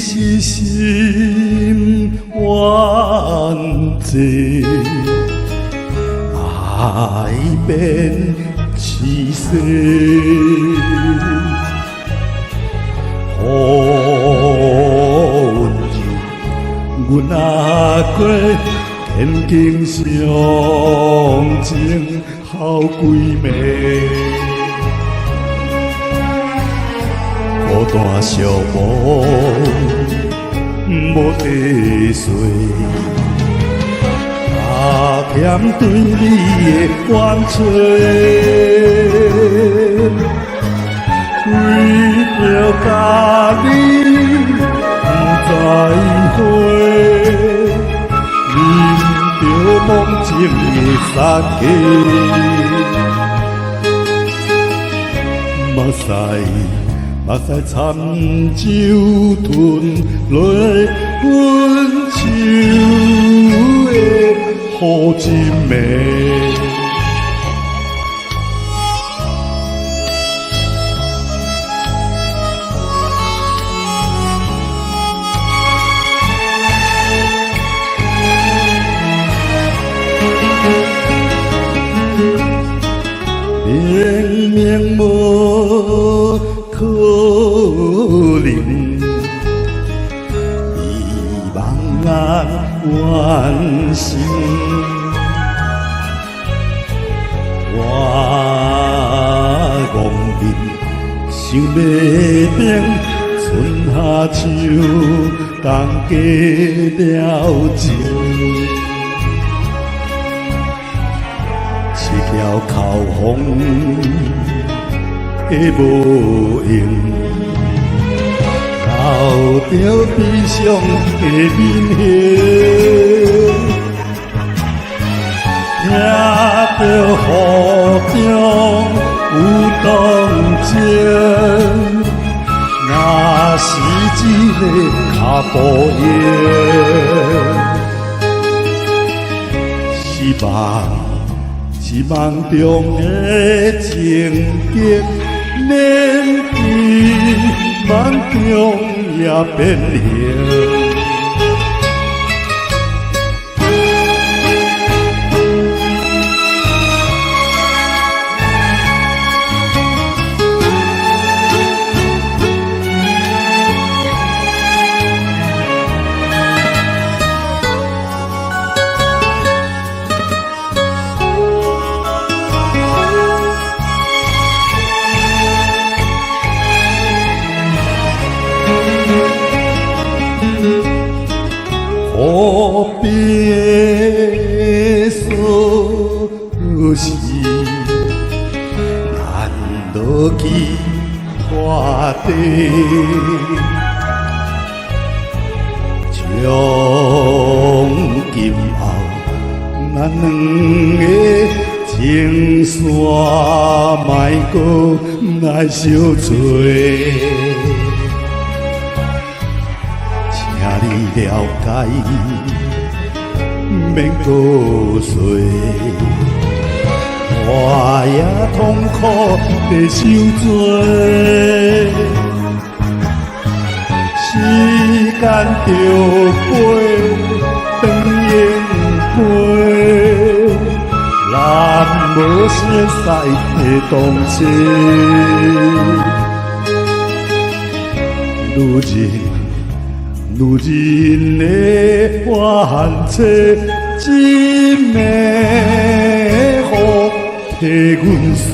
是心愿济，爱变痴世，好运阮阿哥天经上情好闺蜜。孤单寂寞，无地睡，阿咸对你的怨嗟，为着家己不再回，忍着梦境的杀气，目屎。目屎参酒吞落阮手的好姊妹。明明无可能，美梦啊完成。我憨面想要变春夏秋冬加了情，一条口风。的无用，留着悲伤的面形，听着雨中有动静，若是一个脚步声，是梦中的情景。念在梦中也变形，河边的锁匙，难落去拖地，从今后咱两个情线莫搁来相找。你了解，免搁说，我也痛苦地受罪。时间就飞，长烟飞，咱无熟悉的同齐，如今。女人的怨嗟，真的雨替阮洗。